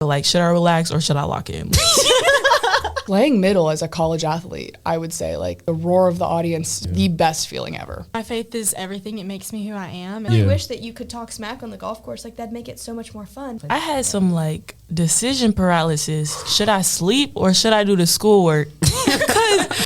Like, should I relax or should I lock in? Playing middle as a college athlete, I would say, like, the roar of the audience, the best feeling ever. My faith is everything. It makes me who I am. I really wish that you could talk smack on the golf course. Like, that'd make it so much more fun. I had some, like, decision paralysis. Should I sleep or should I do the schoolwork?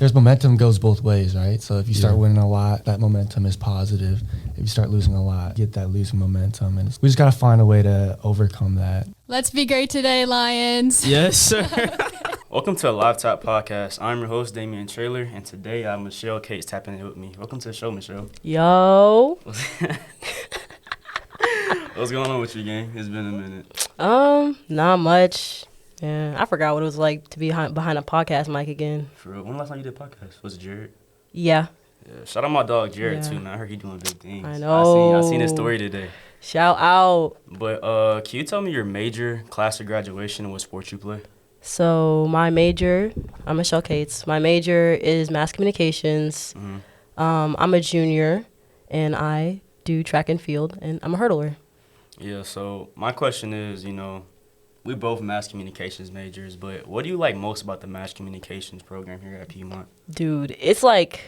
There's momentum goes both ways, right? So if you start winning a lot, that momentum is positive. If you start losing a lot, you get that losing momentum. And we just got to find a way to overcome that. Let's be great today, Lions. Yes, sir. Welcome to a Live Talk podcast. I'm your host, Damian Traylor, and today I have Michelle Cates tapping in with me. Welcome to the show, Michelle. Yo. What's going on with you, gang? It's been a minute. Not much. Yeah, I forgot what it was like to be behind a podcast mic again. For real, when the last time you did a podcast? Was it Jared? Yeah. Shout out my dog, Jared, too, man. I heard he doing big things. I know. I seen his story today. Shout out. But can you tell me your major, class of graduation, and what sports you play? So my major, I'm Michelle Cates. My major is mass communications. Mm-hmm. I'm a junior, and I do track and field, and I'm a hurdler. Yeah, so my question is, we both mass communications majors, but what do you like most about the mass communications program here at Piedmont? Dude, it's like,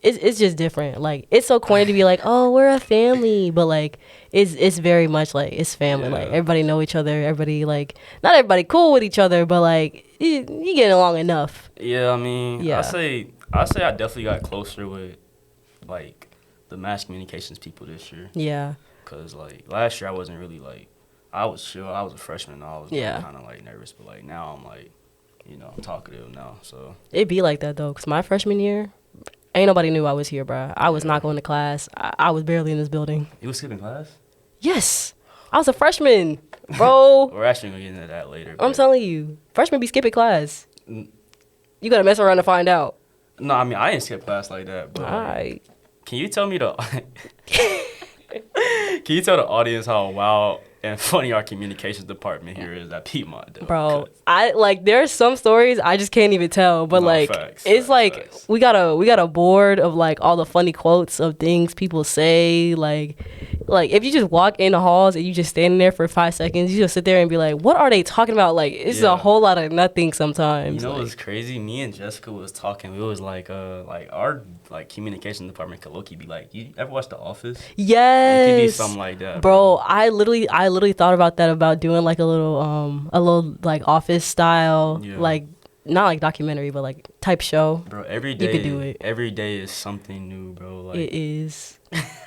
it's just different. Like, it's so corny to be like, oh, we're a family, but like, it's very much like it's family. Yeah. Like, everybody know each other. Everybody, like, not everybody cool with each other, but like you get along enough. Yeah, I mean, yeah. I say I definitely got closer with like the mass communications people this year. Yeah. Cause like last year I wasn't really like, I was chill. I was a freshman and I was kind of like nervous, but like now I'm like, I'm talkative now. So it be like that though, cause my freshman year, ain't nobody knew I was here, bro. I was not going to class. I was barely in this building. You was skipping class? Yes, I was a freshman, bro. We're actually gonna get into that later. I'm telling you, freshmen be skipping class. You gotta mess around to find out. No, I mean I didn't skip class like that. But all right. Can you tell me Can you tell the audience how wild and funny our communications department here is at Piedmont, though? Bro, there's some stories I just can't even tell, but facts. We got a board of like all the funny quotes of things people say, like if you just walk in the halls and you just standing there for 5 seconds, you just sit there and be like, what are they talking about? Like, it's a whole lot of nothing sometimes. You know what's crazy? Me and Jessica was talking. We was like our like communication department could low-key be like, you ever watch The Office? Yes. It could be something like that. Bro, I literally thought about that, about doing like a little like Office style, like not like documentary, but like type show. Bro, every day you could do it. Every day is something new, bro. Like, it is.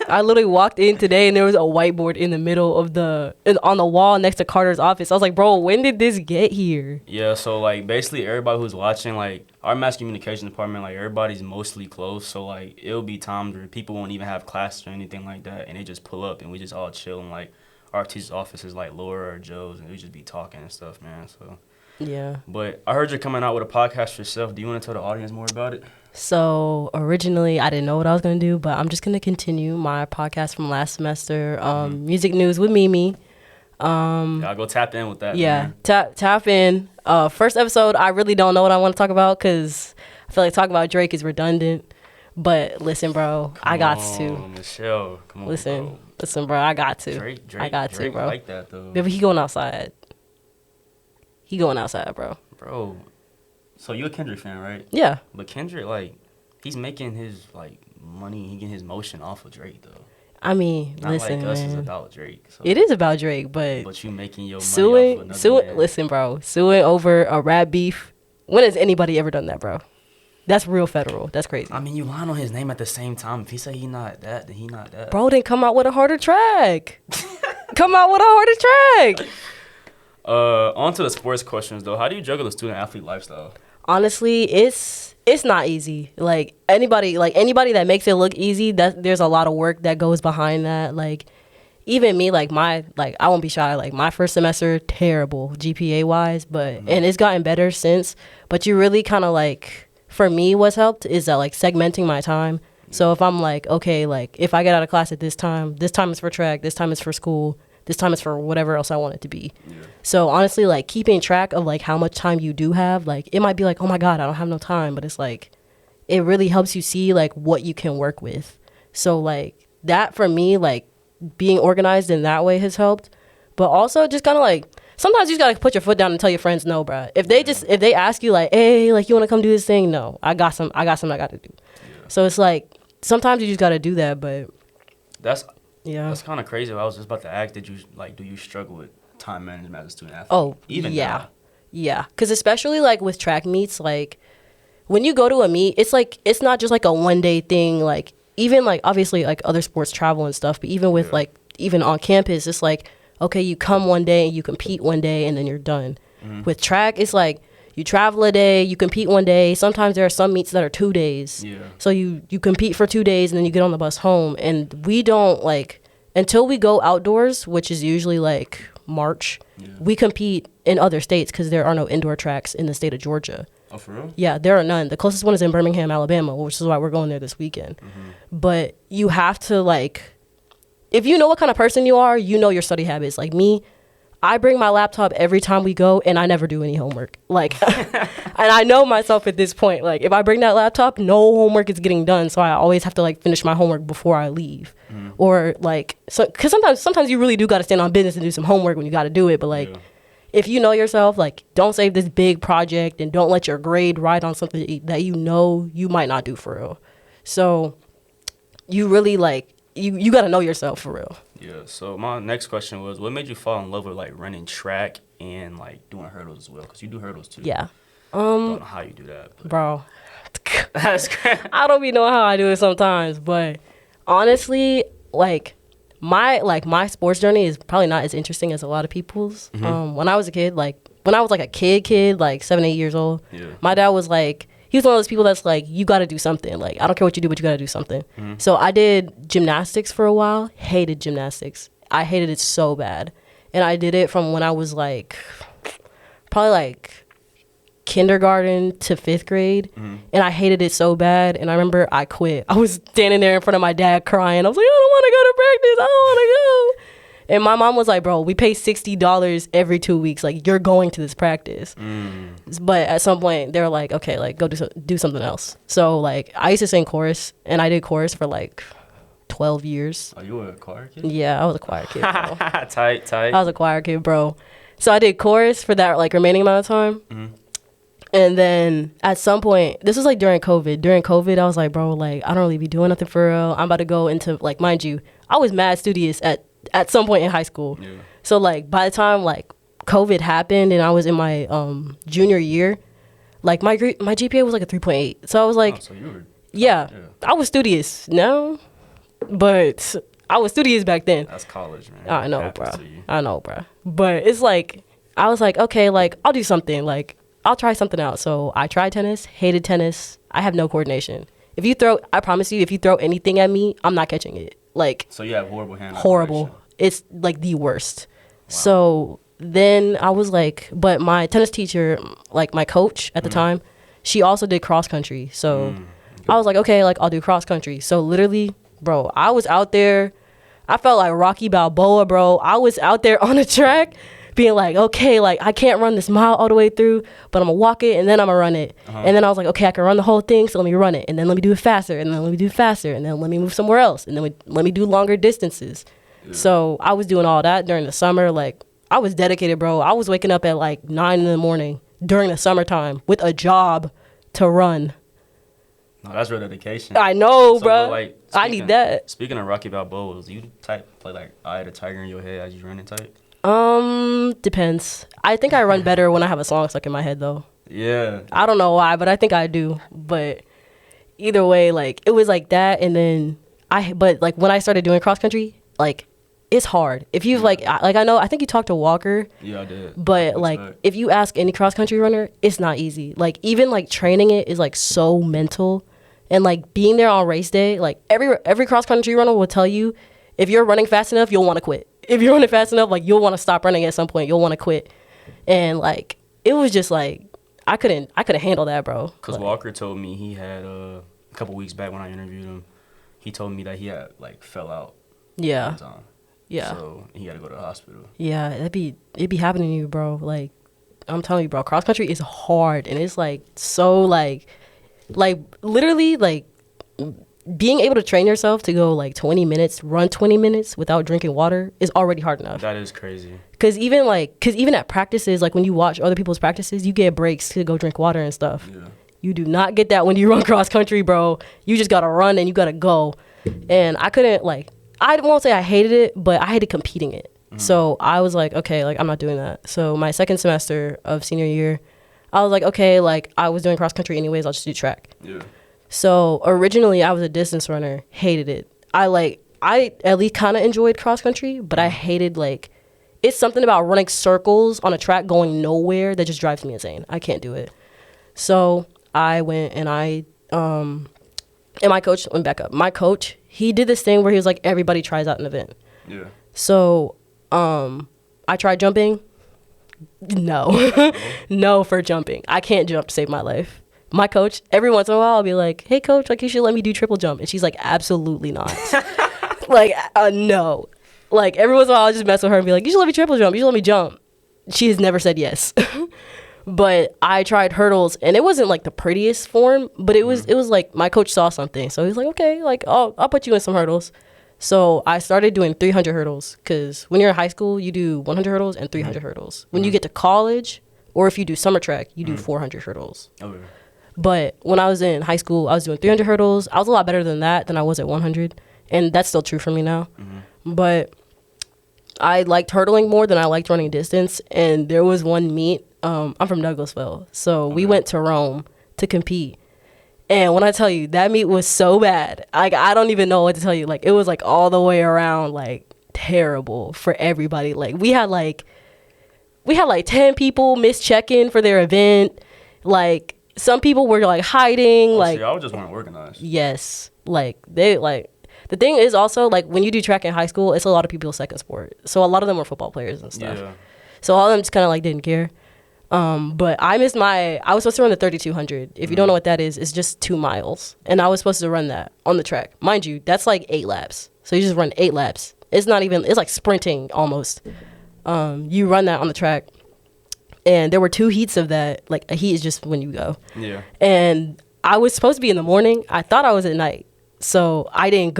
I literally walked in today and there was a whiteboard in the middle of on the wall next to Carter's office. I was like, bro, when did this get here? Yeah, so like basically everybody who's watching, like our mass communication department, like everybody's mostly close. So like it'll be times where people won't even have classes or anything like that, and they just pull up and we just all chill, and like our teacher's office is like Laura or Joe's, and we just be talking and stuff, man. So yeah. But I heard you're coming out with a podcast for yourself. Do you want to tell the audience more about it? So originally I didn't know what I was going to do, but I'm just going to continue my podcast from last semester, Music News with Mimi. I'll go tap in with that. Yeah, tap in. First episode, I really don't know what I want to talk about because I feel like talking about Drake is redundant. But listen, bro, I got to. Michelle, come on, Listen, bro, I got to. Drake, I got to, bro. I like that, though. But he going outside. Bro. Bro, so you a Kendrick fan, right? Yeah. But Kendrick, like, he's making his, like, money, he getting his motion off of Drake, though. I mean, not listen, like us, man. It's about Drake. So. It is about Drake, but you making your money off of another man. Listen, bro, suing over a rap beef. When has anybody ever done that, bro? That's real federal. That's crazy. I mean, you lying on his name at the same time. If he say he not that, then he not that. Bro, then come out with a harder track. On to the sports questions, though. How do you juggle the student-athlete lifestyle? Honestly, it's not easy. Like anybody that makes it look easy, there's a lot of work that goes behind that. Like even me, I won't be shy. Like my first semester, terrible GPA wise, and it's gotten better since. But you really kind of like, for me, what's helped is that like segmenting my time. So if I'm like, okay, like if I get out of class at this time is for track, this time is for school, this time is for whatever else I want it to be. Yeah. So honestly, like keeping track of like how much time you do have, like it might be like, oh my God, I don't have no time. But it's like, it really helps you see like what you can work with. So like that for me, like being organized in that way has helped. But also just kind of like sometimes you just gotta put your foot down and tell your friends no, bruh. If they ask you like, hey, like you wanna come do this thing, no, I got something I gotta do. So it's like sometimes you just gotta do that, but That's yeah. That's kind of crazy. I was just about to ask, do you struggle with time management as a student athlete? Oh, even yeah. now? Yeah, because especially like with track meets, like when you go to a meet, it's like it's not just like a 1 day thing. Like even like obviously like other sports travel and stuff, but even with like even on campus, it's like okay, you come 1 day, you compete 1 day, and then you're done. With track, it's like you travel a day, you compete 1 day. Sometimes there are some meets that are 2 days. Yeah. So you compete for 2 days and then you get on the bus home. And we don't like until we go outdoors, which is usually like March. We compete in other states because there are no indoor tracks in the state of Georgia. Oh, for real? Yeah, there are none. The closest one is in Birmingham, Alabama, which is why we're going there this weekend. But you have to like, if you know what kind of person you are, you know your study habits. Like me, I bring my laptop every time we go, and I never do any homework. Like, and I know myself at this point. Like, if I bring that laptop, no homework is getting done. So I always have to like finish my homework before I leave, or like, so because sometimes you really do got to stand on business and do some homework when you got to do it. But like, if you know yourself, like, don't save this big project and don't let your grade ride on something that you know you might not do for real. So you really like you got to know yourself for real. Yeah. So my next question was, what made you fall in love with like running track and like doing hurdles as well? Because you do hurdles too. Yeah. Don't know how you do that, but Bro. that's great. I don't even know how I do it sometimes, but honestly, like my sports journey is probably not as interesting as a lot of people's. When I was a kid, like when I was like a kid, like 7, 8 years old, my dad was like, he was one of those people that's like, you got to do something. Like, I don't care what you do, but you got to do something. So I did gymnastics for a while. Hated gymnastics. I hated it so bad. And I did it from when I was like, probably like kindergarten to 5th grade. And I hated it so bad. And I remember I quit. I was standing there in front of my dad crying. I was like, I don't want to go to practice. I don't want to go. And my mom was like, bro, we pay $60 every 2 weeks. Like, you're going to this practice. But at some point, they were like, okay, like, go do something else. So, like, I used to sing chorus, and I did chorus for, like, 12 years. Oh, you were a choir kid? Yeah, I was a choir kid, bro. tight. I was a choir kid, bro. So I did chorus for that, like, remaining amount of time. And then at some point, this was, like, during COVID. During COVID, I was like, bro, like, I don't really be doing nothing for real. I'm about to go into, like, mind you, I was mad studious at some point in high school. So like by the time like COVID happened and I was in my junior year, like my GPA was like a 3.8. So I was like, so you were, yeah, I was studious now, but I was studious back then. That's college, man. I know, bro. But it's like I was like, okay, like I'll do something. Like I'll try something out. So I tried tennis, hated tennis. I have no coordination. I promise you, if you throw anything at me, I'm not catching it. Like, so you have horrible hand. Horrible. It's like the worst. Wow. So then I was like, but my tennis teacher, like my coach at the time, she also did cross country. So I was like, okay, like I'll do cross country. So literally, bro, I was out there. I felt like Rocky Balboa, bro. I was out there on the track being like, okay, like I can't run this mile all the way through, but I'm gonna walk it and then I'm gonna run it. And then I was like, okay, I can run the whole thing, so let me run it. And then let me do it faster. And then let me do it faster. And then let me move somewhere else. And then let me do longer distances. So I was doing all that during the summer. Like I was dedicated, bro. I was waking up at like 9 in the morning during the summertime with a job to run. No, that's real dedication. I know, so, bro. Like, I need that. Speaking of Rocky Balboa, you play like I had a tiger in your head as you running type? Depends. I think I run better when I have a song stuck in my head though. Yeah. I don't know why, but I think I do. But either way, like it was like that, and then but like when I started doing cross country, like it's hard. If you've I think you talked to Walker. Yeah, I did. But like if you ask any cross country runner, it's not easy. Like even like training it is like so mental, and like being there on race day, like every cross country runner will tell you, if you're running fast enough, you'll want to quit. If you're running fast enough, like you'll want to stop running at some point. You'll want to quit. And like it was just like I couldn't handle that, bro. Because like, Walker told me he had a couple weeks back when I interviewed him, he told me that he had like fell out. Yeah. One time. Yeah. So he had to go to the hospital. Yeah, it'd be happening to you, bro. Like I'm telling you, bro, cross country is hard, and it's like so like literally like being able to train yourself to go like 20 minutes, run 20 minutes without drinking water is already hard enough. That is crazy. Cause even at practices, like when you watch other people's practices, you get breaks to go drink water and stuff. Yeah. You do not get that when you run cross country, bro. You just gotta run and you gotta go. And I couldn't I won't say I hated it, but I hated competing it. So I was like, okay, like I'm not doing that. So my second semester of senior year, I was like, okay, like I was doing cross country anyways, I'll just do track. Yeah. So originally I was a distance runner, hated it. I at least kind of enjoyed cross country, but I hated it's something about running circles on a track going nowhere that just drives me insane. I can't do it. So I went and and my coach went back up. My coach, he did this thing where he was like, everybody tries out an event. Yeah. So I tried jumping. No. No for jumping. I can't jump to save my life. My coach, every once in a while, I'll be like, hey, coach, like you should let me do triple jump. And she's like, absolutely not. No. Like every once in a while, I'll just mess with her and be like, you should let me triple jump. You should let me jump. She has never said yes. But I tried hurdles, and it wasn't like the prettiest form, but it was like my coach saw something. So he was like, okay, like I'll put you in some hurdles. So I started doing 300 hurdles because when you're in high school, you do 100 hurdles and 300 hurdles. When you get to college, or if you do summer track, you do 400 hurdles. Okay. But when I was in high school, I was doing 300 hurdles. I was a lot better than that than I was at 100. And that's still true for me now. But I liked hurdling more than I liked running distance. And there was one meet. I'm from Douglasville. So we went to Rome to compete. And when I tell you, that meet was so bad. Like, I don't even know what to tell you. Like, it was like all the way around, like, terrible for everybody. Like, we had like 10 people miss check-in for their event. Like, some people were like hiding. Like, y'all just weren't organized. Yes. Like, the thing is also, like, when you do track in high school, it's a lot of people's second sport. So a lot of them were football players and stuff. Yeah. So all of them just kind of like didn't care. But I was supposed to run the 3200. If you don't know what that is, it's just 2 miles. And I was supposed to run that on the track. Mind you, that's like 8 laps. So you just run 8 laps. It's like sprinting almost. You run that on the track. And there were 2 heats of that. Like, a heat is just when you go. Yeah. And I was supposed to be in the morning. I thought I was at night. So I didn't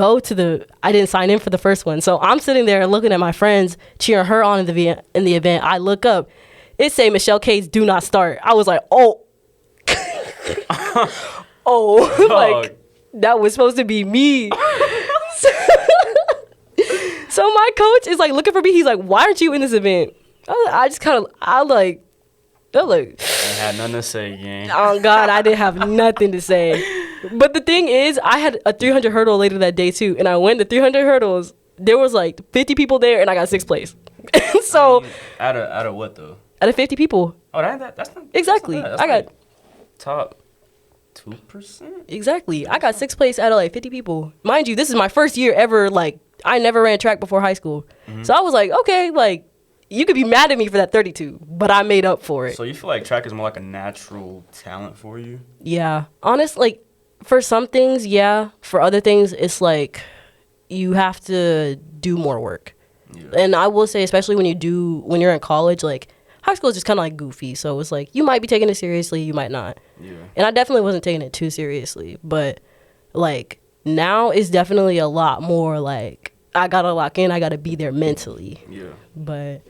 sign in for the first one. So I'm sitting there looking at my friends, cheering her on in the event. I look up. It say Michelle Cates do not start. I was like, oh. Like, that was supposed to be me. So my coach is like looking for me. He's like, why aren't you in this event? I had nothing to say, gang. Oh God, I didn't have nothing to say. But the thing is, I had a 300 hurdle later that day too, and I went the 300 hurdles. There was like 50 people there, and I got 6th place. So out of what though? Out of 50 people. Oh, that's not Exactly. That's I got like top 2%. exactly. I got 6th place out of like 50 people. Mind you, this is my first year ever. Like, I never ran track before high school, so I was like, okay, like. You could be mad at me for that 32, but I made up for it. So you feel like track is more like a natural talent for you? Yeah. Honestly, like, for some things, yeah. For other things, it's like you have to do more work. Yeah. And I will say, especially when you're in college, like, high school is just kind of like goofy. So it's like, you might be taking it seriously, you might not. Yeah. And I definitely wasn't taking it too seriously. But, like, now it's definitely a lot more, like, I got to lock in, I got to be there mentally. Yeah. But...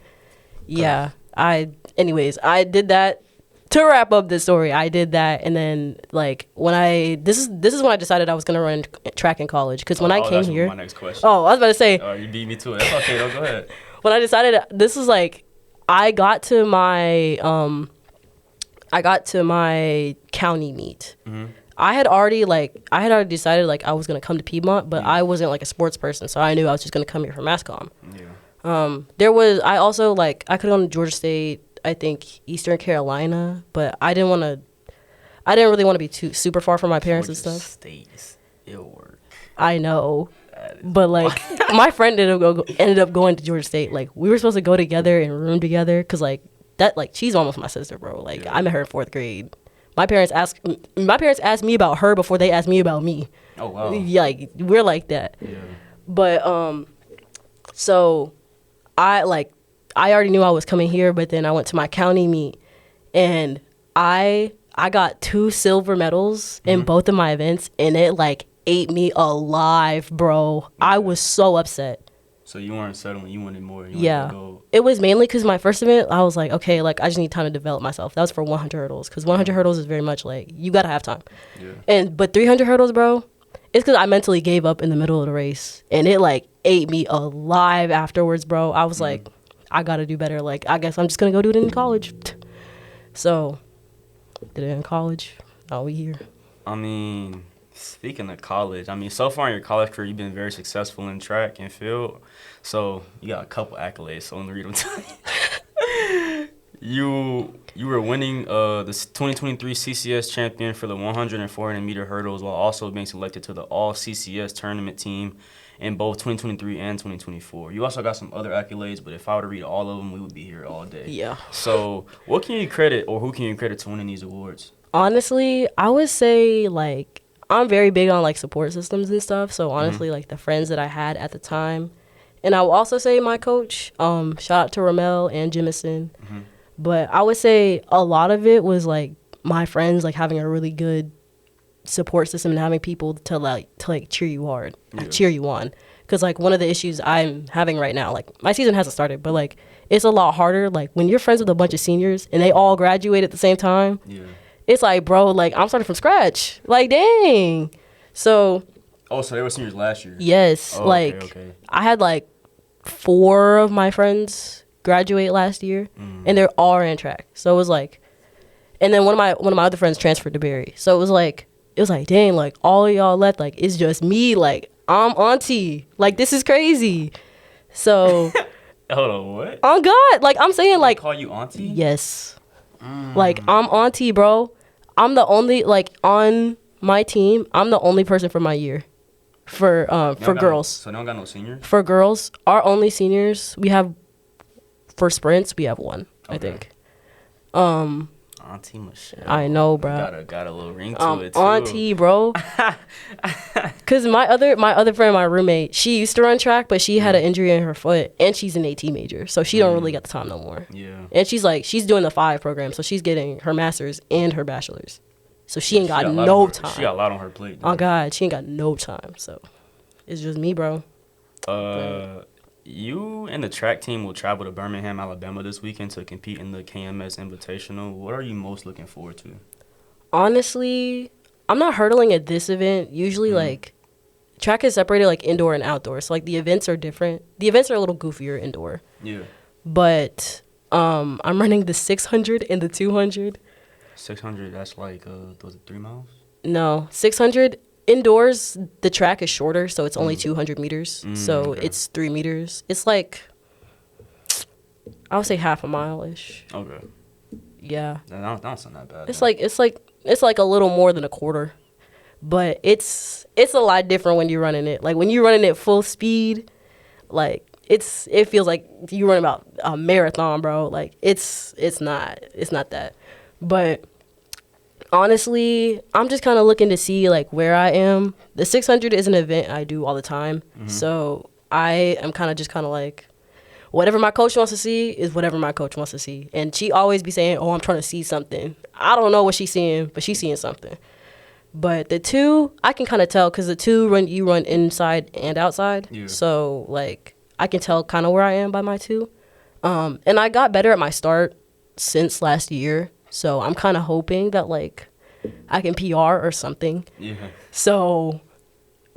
yeah, I did that. To wrap up the story, I did that, and then like this is when I decided I was gonna run track in college. Because when I came here, my next question. Oh, I was about to say. Oh, you beat me to it. That's okay. Go ahead. When I decided, this is like, I got to my county meet. Mm-hmm. I had already decided like I was gonna come to Piedmont, but I wasn't like a sports person, so I knew I was just gonna come here for MassCom. Yeah. I could have gone to Georgia State, I think Eastern Carolina, but I didn't really want to be too super far from my parents and stuff. State's it'll work. I know, but like my friend ended up going to Georgia State. Like, we were supposed to go together and room together because like that, like, she's almost my sister, bro. Like, I met her in 4th grade. My parents asked me about her before they asked me about me. Oh wow. Yeah, like, we're like that. Yeah. But so I already knew I was coming here, but then I went to my county meet, and I got 2 silver medals in both of my events, and it like ate me alive, bro. I was so upset. So you weren't settling. You wanted more. You Yeah. wanted to go. It was mainly because my first event, I was like, okay, like I just need time to develop myself. That was for 100 hurdles because 100 hurdles is very much like you gotta have time. Yeah. But 300 hurdles, bro, it's because I mentally gave up in the middle of the race, and it like ate me alive afterwards, bro. I was like, I gotta do better. Like I guess I'm just gonna go do it in college. So did it in college. Now we here. I mean, speaking of college, I mean, so far in your college career, you've been very successful in track and field. So you got a couple accolades. So let me read them to you. You were winning the 2023 CCS champion for the 100 and 400 meter hurdles, while also being selected to the All CCS tournament team in both 2023 and 2024. You also got some other accolades, but if I were to read all of them, we would be here all day. Yeah. So what can you credit, or who can you credit to winning these awards? Honestly, I would say like I'm very big on like support systems and stuff. So honestly, like the friends that I had at the time, and I will also say my coach. Shout out to Ramel and Jemison. But I would say a lot of it was like my friends like having a really good support system and having people to cheer you hard, cheer you on. Because like one of the issues I'm having right now, like my season hasn't started, but like it's a lot harder. Like when you're friends with a bunch of seniors and they all graduate at the same time. Yeah. It's like, bro, like, I'm starting from scratch. Like, dang. So. Oh, so they were seniors last year? Yes. Oh, like, okay. I had, like, 4 of my friends graduate last year, and they're all in track. So it was like, and then one of my other friends transferred to Barry. So it was like, dang, like, all of y'all left. Like, it's just me. Like, I'm auntie. Like, this is crazy. So. Hold on, what? On God. Like, I'm saying, like. They call you auntie? Yes. Like, I'm auntie, bro. I'm the only, like, on my team, I'm the only person for my year. For girls. So they don't got no seniors? For girls, our only seniors, we have, for sprints, we have 1, I think. Auntie Michelle. I know, bro. Got a little ring to it, too. Auntie, bro. Because my other friend, my roommate, she used to run track, but she had an injury in her foot, and she's an AT major, so she don't really get the time no more. Yeah. And she's doing the 5 program, so she's getting her master's and her bachelor's. So she ain't got no time. She got a lot on her plate. Oh, God, she ain't got no time, so it's just me, bro. You and the track team will travel to Birmingham, Alabama this weekend to compete in the KMS Invitational. What are you most looking forward to? Honestly, I'm not hurdling at this event. Usually, like, track is separated, like, indoor and outdoor. So, like, the events are different. The events are a little goofier indoor. Yeah. But I'm running the 600 and the 200. 600, that's like, was it 3 miles? No, 600 indoors, the track is shorter, so it's only 200 meters. So okay. it's 3 meters. It's like, I would say half a mile-ish. Okay. Yeah. That's not that bad. It's like a little more than a quarter. But it's a lot different when you're running it. Like when you're running it full speed, like it feels like you're running about a marathon, bro. Like it's not that. But honestly, I'm just kind of looking to see like where I am. The 600 is an event I do all the time. So I am kind of like, whatever my coach wants to see is whatever my coach wants to see. And she always be saying, oh, I'm trying to see something. I don't know what she's seeing, but she's seeing something. But the 2, I can kind of tell because the 2 you run inside and outside. Yeah. So like I can tell kind of where I am by my 2. And I got better at my start since last year. So I'm kind of hoping that like I can PR or something. Yeah. So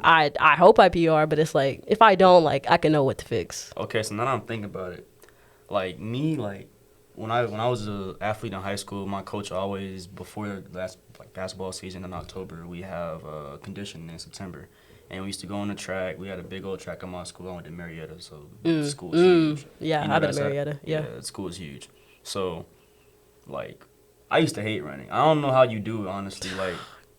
I hope I PR, but it's like if I don't, like I can know what to fix. Okay, so now that I'm thinking about it, like me, like when I was an athlete in high school, my coach always before the last like basketball season in October, we have conditioning in September, and we used to go on the track. We had a big old track in my school. I went to Marietta, so the school is huge. Yeah, I've been to Marietta. Yeah, the school is huge. So like I used to hate running. I don't know how you do it, honestly. Like,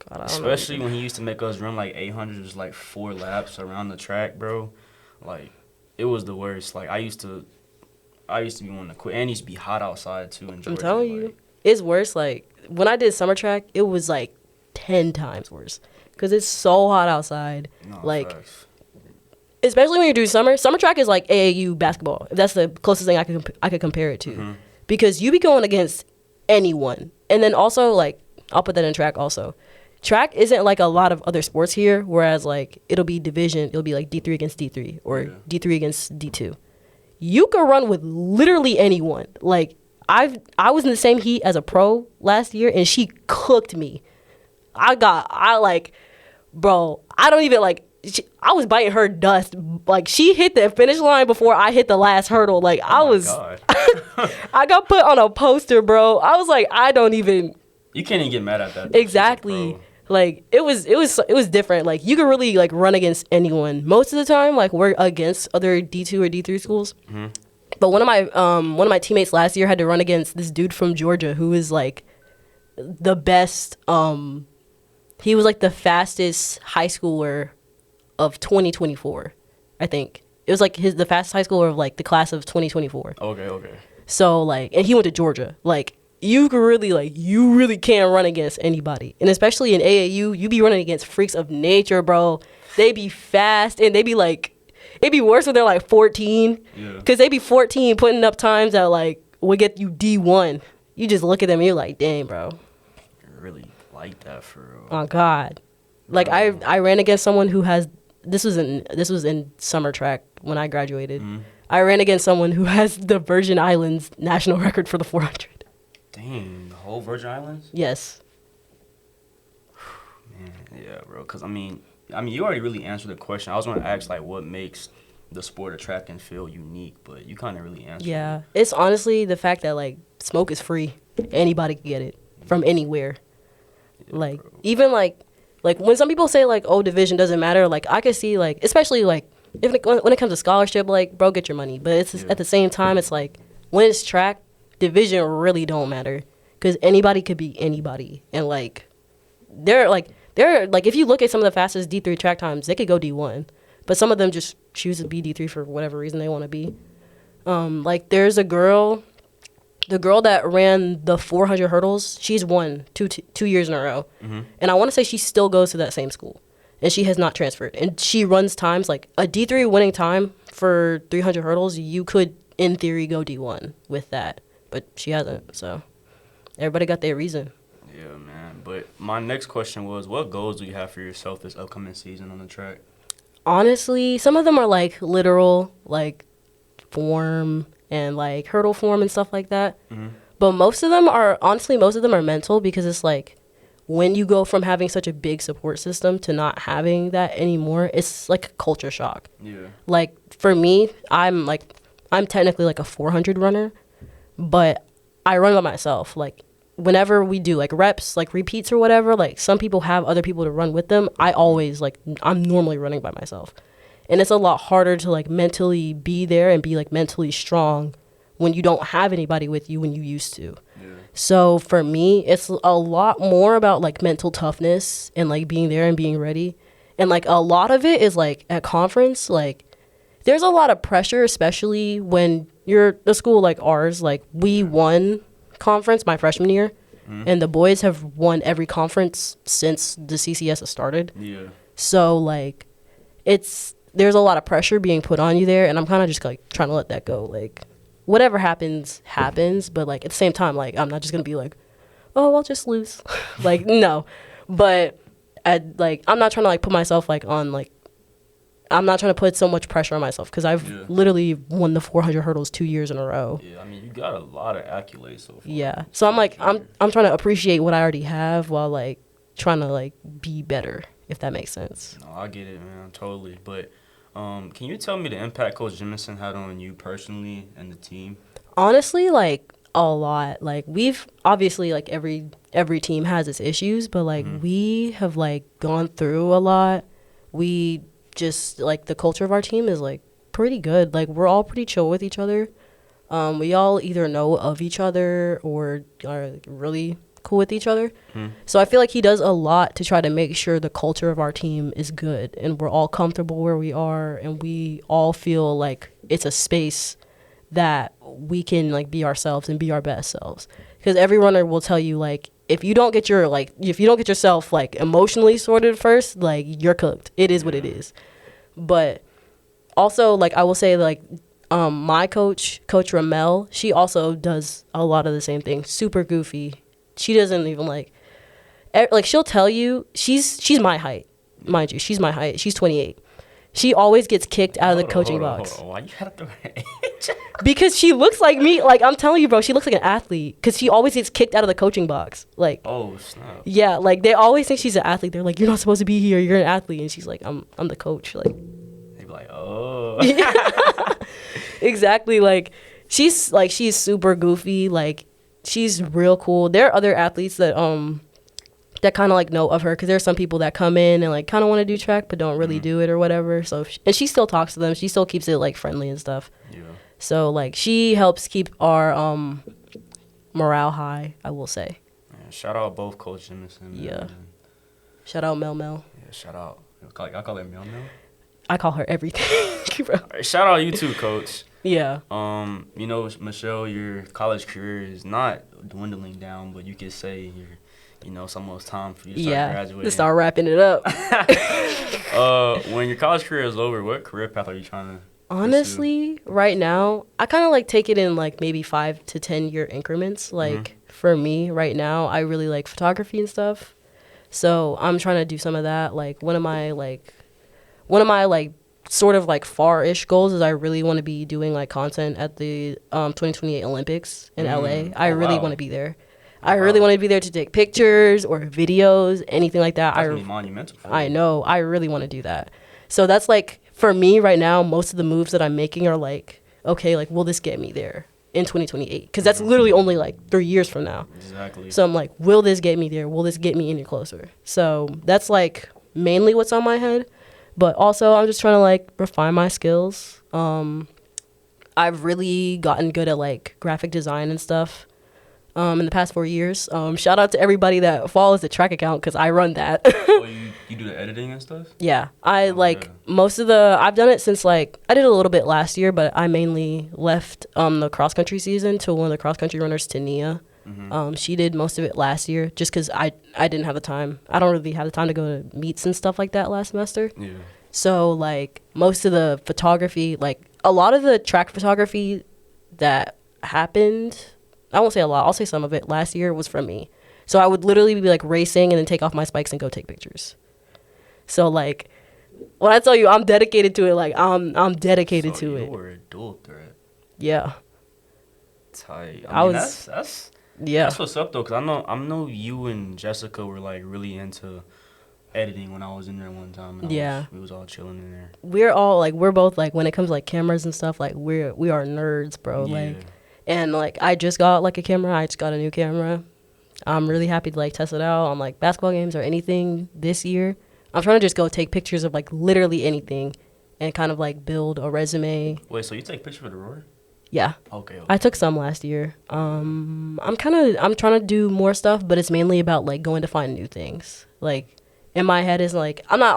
God, especially when he used to make us run like 800, just like 4 laps around the track, bro. Like, it was the worst. Like, I used to be wanting to quit, and it used to be hot outside too in Georgia. I'm telling you, it's worse. Like when I did summer track, it was like 10 times worse because it's so hot outside. No, like, facts. Especially when you do summer track is like AAU basketball. That's the closest thing I could compare it to, because you be going against anyone. And then also, like, I'll put that in track also. track isn't like a lot of other sports here, whereas like it'll be division, it'll be like D3 against D3 or D3 against D2. You can run with literally anyone. Like I was in the same heat as a pro last year, and she cooked me. I don't even like. I was biting her dust. Like she hit the finish line before I hit the last hurdle. Like I got put on a poster, bro. I was like, I don't even. You can't even get mad at that. Exactly. Like it was different. Like you could really like run against anyone. Most of the time, like we're against other D2 or D3 schools. Mm-hmm. But one of my teammates last year had to run against this dude from Georgia who is like the best. He was like the fastest high schooler of 2024, I think. It was like the fastest high schooler of like the class of 2024. Okay. So like, and he went to Georgia. Like you really can't run against anybody. And especially in AAU, you be running against freaks of nature, bro. They be fast and they be like, it'd be worse when they're like 14. Yeah. Cause they be 14 putting up times that like would get you D1. You just look at them and you're like, dang, bro. You're really like that for real. Oh God. Like I ran against someone who has, this was in summer track when I graduated. Mm-hmm. I ran against someone who has the Virgin Islands national record for the 400. Dang, the whole Virgin Islands? Yes. Man, yeah, bro. Because, I mean, you already really answered the question. I was going to ask, like, what makes the sport of track and field unique, but you kind of really answered it. It's honestly the fact that, like, smoke is free. Anybody can get it from anywhere. Yeah, like, bro. Even, like, when some people say, like, oh, division doesn't matter, like, I could see, like, especially, like, when it comes to scholarship, like, bro, get your money. But it's at the same time, it's like, when it's track, division really don't matter because anybody could be anybody. And, like, they're if you look at some of the fastest D3 track times, they could go D1. But some of them just choose to be D3 for whatever reason they want to be. Like, there's a girl, the girl that ran the 400 hurdles, she's won two years in a row. Mm-hmm. And I want to say she still goes to that same school. And she has not transferred. And she runs times, like, a D3 winning time for 300 hurdles, you could, in theory, go D1 with that. But she hasn't, so everybody got their reason. Yeah, man. But my next question was, what goals do you have for yourself this upcoming season on the track? Honestly, some of them are, like, literal, like, form and, like, hurdle form and stuff like that. Mm-hmm. But most of them are mental because it's, like, when you go from having such a big support system to not having that anymore, it's like a culture shock. Yeah. Like, for me, I'm technically, like, a 400 runner, but I run by myself. Like, whenever we do, like, reps, like, repeats or whatever, like, some people have other people to run with them. I'm normally running by myself. And it's a lot harder to, like, mentally be there and be, like, mentally strong when you don't have anybody with you when you used to. Yeah. So for me, it's a lot more about, like, mental toughness and, like, being there and being ready. And, like, a lot of it is, like, at conference, like, there's a lot of pressure, especially when you're a school like ours. Like, we won conference my freshman year, and the boys have won every conference since the CCS has started. Yeah. So, like, there's a lot of pressure being put on you there, and I'm kind of just, like, trying to let that go. Like, whatever happens, but, like, at the same time, like, I'm not just gonna be like, oh, I'll just lose. Like, no. But I'm not trying to, like, put myself, like, on, like, I'm not trying to put so much pressure on myself because I've literally won the 400 hurdles 2 years in a row. Yeah, I mean, you got a lot of accolades so far. Yeah. So I'm like, I'm trying to appreciate what I already have while, like, trying to, like, be better, if that makes sense. No, I get it, man, totally. But can you tell me the impact Coach Jemison had on you personally and the team? Honestly, like, a lot. Like, we've obviously, like, every team has its issues, but, like, we have, like, gone through a lot. We just, like, the culture of our team is, like, pretty good. Like, we're all pretty chill with each other. We all either know of each other or are, like, really cool with each other. So I feel like he does a lot to try to make sure the culture of our team is good and we're all comfortable where we are and we all feel like it's a space that we can, like, be ourselves and be our best selves. Because every runner will tell you, like, if you don't get yourself, like, emotionally sorted first, like, you're cooked. It is what it is. But also, like, I will say, like, my Coach Ramel, she also does a lot of the same things. Super goofy. She doesn't even, like, like she'll tell you she's my height, mind you. She's my height. She's 28. She always gets kicked out of the coaching box. Hold on. Why you had to throw her age? Because she looks like me. Like, I'm telling you, bro, she looks like an athlete. Because she always gets kicked out of the coaching box. Like, Oh, snap. yeah, like they always think she's an athlete. They're like, you're not supposed to be here. You're an athlete. And she's like, I'm the coach. Like, They be like, oh. exactly. Like, she's super goofy. Like, she's real cool. There are other athletes that that kind of like know of her, because there's some people that come in and like kind of want to do track but don't really do it or whatever. So and she still talks to them. She still keeps it like friendly and stuff. Yeah. So like she helps keep our morale high, I will say. Yeah, shout out both Coach Jemison. Yeah. Shout out Mel Mel. Yeah, shout out. I call her Mel Mel. I call her everything. Bro. All right, shout out you too, Coach. Yeah. You know, Michelle, your college career is not dwindling down, but you could say it's almost time for you to start graduating. To start wrapping it up. When your college career is over, what career path are you trying to Honestly, right now, I kind of like take it in like maybe 5 to 10 year increments. Like for me right now, I really like photography and stuff. So I'm trying to do some of that. Like one of my sort of like far-ish goals is I really want to be doing like content at the 2028 Olympics in LA. I really want to be there. I really want to be there to take pictures or videos, anything like that. That's gonna be monumental for you. I know. I really want to do that. So that's like, for me right now, most of the moves that I'm making are like, okay, like, will this get me there in 2028? Because that's literally only like 3 years from now. Exactly. So I'm like, will this get me there? Will this get me any closer? So that's like mainly what's on my head. But also I'm just trying to like refine my skills. I've really gotten good at like graphic design and stuff. In the past 4 years. Shout out to everybody that follows the track account, because I run that. Oh, you do the editing and stuff? Yeah. Most of I've done it since like, I did a little bit last year, but I mainly left the cross country season to one of the cross country runners, Tania. She did most of it last year just because I didn't have the time. I don't really have the time to go to meets and stuff like that last semester. Yeah. So like most of the photography, like a lot of the track photography that happened, I won't say a lot, I'll say some of it, last year was from me. So I would literally be like racing and then take off my spikes and go take pictures. So like when I tell you I'm dedicated to it, like I'm dedicated to it. You were a dual threat. Yeah. Tight. I was- That's Yeah. That's what's up though, cause I know you and Jessica were like really into editing when I was in there one time. And we was all chilling in there. We're both like, when it comes to like cameras and stuff, like we are nerds, bro. Yeah. Like, and like I just got like a camera. I just got a new camera. I'm really happy to like test it out on like basketball games or anything this year. I'm trying to just go take pictures of like literally anything and kind of like build a resume. Wait, so you take pictures of the roar? Yeah. Okay. I took some last year. I'm trying to do more stuff, but it's mainly about like going to find new things. Like in my head is like, I'm not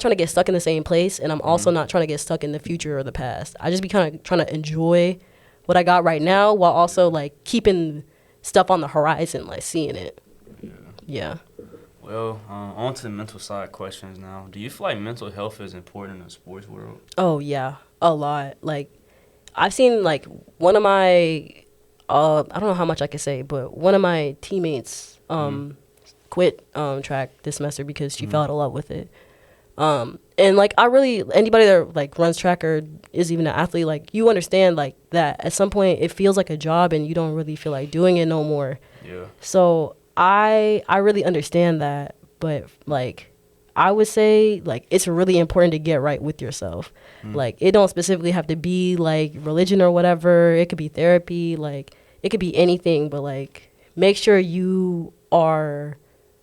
trying to get stuck in the same place, and I'm also not trying to get stuck in the future or the past. I just be kind of trying to enjoy what I got right now while also like keeping stuff on the horizon, like seeing it. Yeah. Well, on to the mental side questions now. Do you feel like mental health is important in the sports world? Oh yeah, a lot. Like I've seen like one of my I don't know how much I can say, but one of my teammates quit track this semester because she fell out of love with it. And like anybody that like runs track or is even an athlete, like you understand like that at some point it feels like a job and you don't really feel like doing it no more. Yeah. So I really understand that, but like I would say like it's really important to get right with yourself. Like it don't specifically have to be like religion or whatever. It could be therapy, like it could be anything, but like make sure you are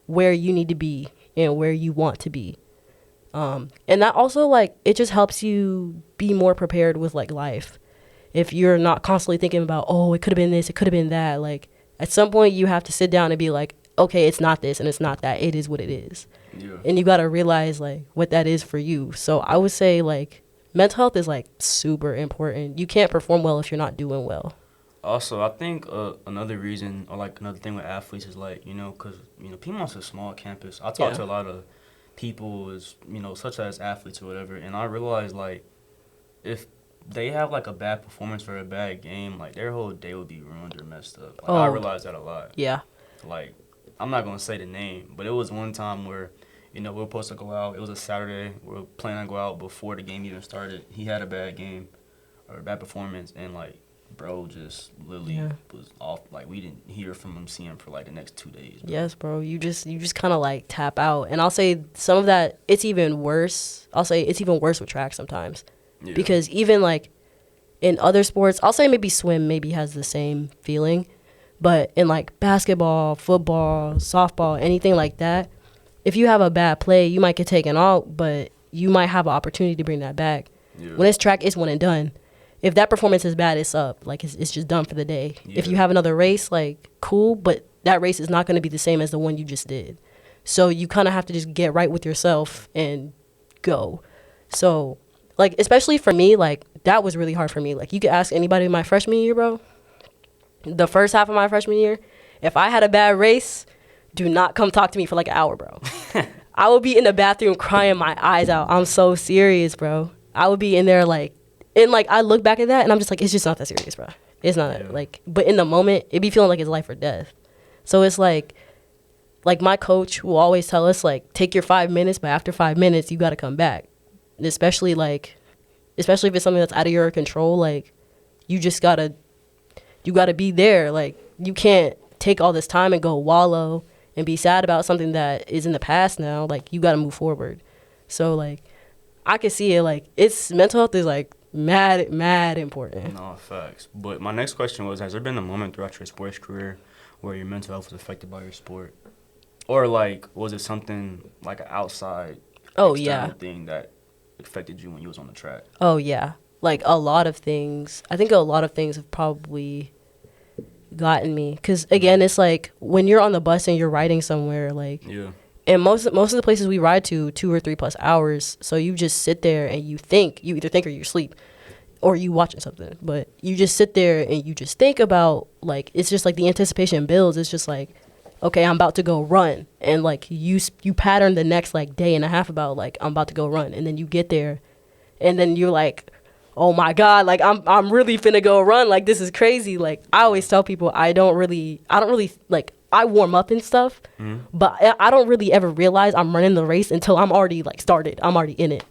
where you need to be and where you want to be. And that also like it just helps you be more prepared with like life. If you're not constantly thinking about, oh, it could have been this, it could have been that, like at some point you have to sit down and be like, okay, it's not this and it's not that, it is what it is. Yeah. And you got to realize like what that is for you. So I would say like mental health is like super important. You can't perform well if you're not doing well. Also, I think another reason or like another thing with athletes is like, because, Piedmont's a small campus. I talk to a lot of people such as athletes or whatever, and I realize like if they have like a bad performance or a bad game, like their whole day would be ruined or messed up. Like, I realize that a lot. Yeah. Like I'm not gonna say the name, but it was one time where, we were supposed to go out. It was a Saturday. We were planning on go out before the game even started. He had a bad game or a bad performance, and like, bro, just literally was off. Like, we didn't hear from him, see him for like the next 2 days. Bro. Yes, bro. You just kind of like tap out, and I'll say some of that. It's even worse. I'll say it's even worse with track sometimes, because even like in other sports, I'll say maybe swim maybe has the same feeling, but in like basketball, football, softball, anything like that. If you have a bad play, you might get taken out, but you might have an opportunity to bring that back. Yeah. When it's track, it's one and done. If that performance is bad, it's up. Like, it's just done for the day. Yeah. If you have another race, like, cool, but that race is not going to be the same as the one you just did. So you kind of have to just get right with yourself and go. So, like, especially for me, like, that was really hard for me. Like, you could ask anybody in my freshman year, bro. The first half of my freshman year, if I had a bad race, do not come talk to me for like an hour, bro. I would be in the bathroom crying my eyes out. I'm so serious, bro. I would be in there like, and like I look back at that and I'm just like, it's just not that serious, bro. It's not that, like, but in the moment, it be feeling like it's life or death. So it's like my coach will always tell us like, take your 5 minutes, but after 5 minutes, you got to come back. And especially if it's something that's out of your control, like you gotta be there. Like you can't take all this time and go wallow and be sad about something that is in the past now. Like, you got to move forward. So, like, I can see it. Like, mental health is, like, mad important. No, facts. But my next question was, has there been a moment throughout your sports career where your mental health was affected by your sport? Or, like, was it something, like, an outside external thing that affected you when you was on the track? Oh, yeah. Like, a lot of things. I think a lot of things have probably gotten me, because again, it's like when you're on the bus and you're riding somewhere, like, and most of the places we ride to 2 or 3 plus hours, so you just sit there and you either think or you sleep or you watching something, but you just sit there and you just think about, like, it's just like the anticipation builds. It's just like, okay, I'm about to go run, and like you pattern the next like day and a half about like, I'm about to go run, and then you get there and then you're like, oh my God, like I'm really finna go run. Like, this is crazy. Like, I always tell people I don't really like, I warm up and stuff, but I don't really ever realize I'm running the race until I'm already like started. I'm already in it.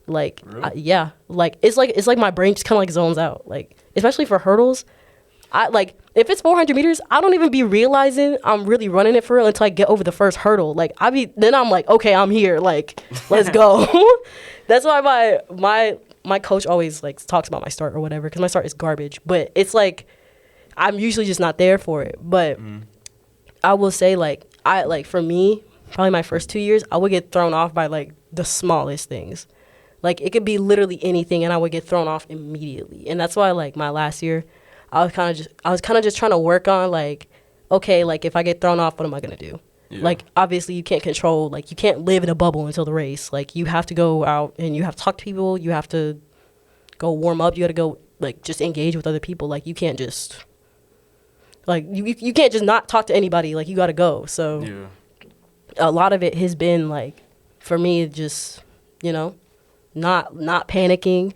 Like, really? Like it's like my brain just kind of like zones out. Like, especially for hurdles, I like, if it's 400 meters, I don't even be realizing I'm really running it for real until I get over the first hurdle. Like, then I'm like, okay, I'm here. Like, let's go. That's why my coach always like talks about my start or whatever, because my start is garbage. But it's like, I'm usually just not there for it. But I will say, like, for me, probably my first 2 years, I would get thrown off by like the smallest things. Like, it could be literally anything, and I would get thrown off immediately. And that's why, like, my last year, I was kind of just trying to work on, like, okay, like, if I get thrown off, what am I gonna do? Yeah. Like, obviously, you can't control, like, you can't live in a bubble until the race. Like, you have to go out and you have to talk to people. You have to go warm up. You got to go, like, just engage with other people. Like, you can't just, like, you can't just not talk to anybody. Like, you got to go. So a lot of it has been, like, for me, just, you know, not panicking,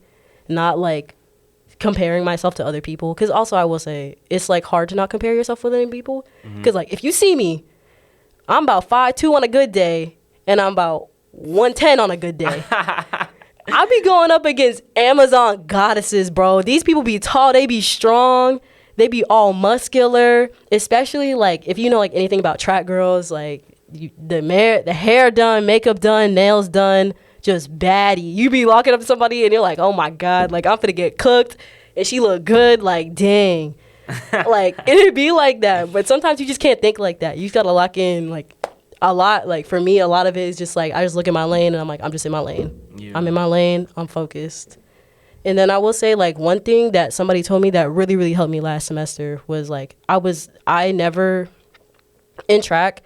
not, like, comparing myself to other people. Because also, I will say, it's, like, hard to not compare yourself with other people. Because, like, if you see me, I'm about 5'2" on a good day, and I'm about 110 on a good day. I be going up against Amazon goddesses, bro. These people be tall, they be strong, they be all muscular. Especially, like, if you know, like, anything about track girls, like, the hair done, makeup done, nails done, just baddie. You be walking up to somebody, and you're like, oh my God, like, I'm finna get cooked, and she look good, like, dang. Like, it'd be like that, but sometimes you just can't think like that. You just gotta lock in, like, a lot. Like, for me, a lot of it is just like, I just look at my lane and I'm like, I'm just in my lane. I'm in my lane, I'm focused. And then I will say, like, one thing that somebody told me that really, really helped me last semester was, like, I never, in track,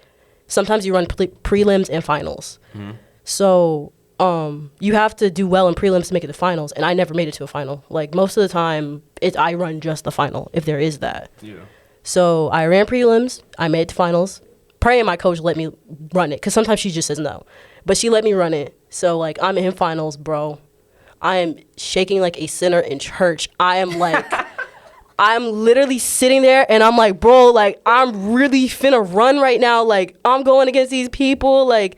sometimes you run prelims and finals. So you have to do well in prelims to make it to finals, and I never made it to a final. Like, most of the time, I run just the final, if there is that. So I ran prelims, I made it to finals, praying my coach let me run it, because sometimes she just says no. But she let me run it. So, like, I'm in finals, bro. I am shaking like a sinner in church. I am like, I'm literally sitting there and I'm like, bro, like, I'm really finna run right now. Like, I'm going against these people. Like,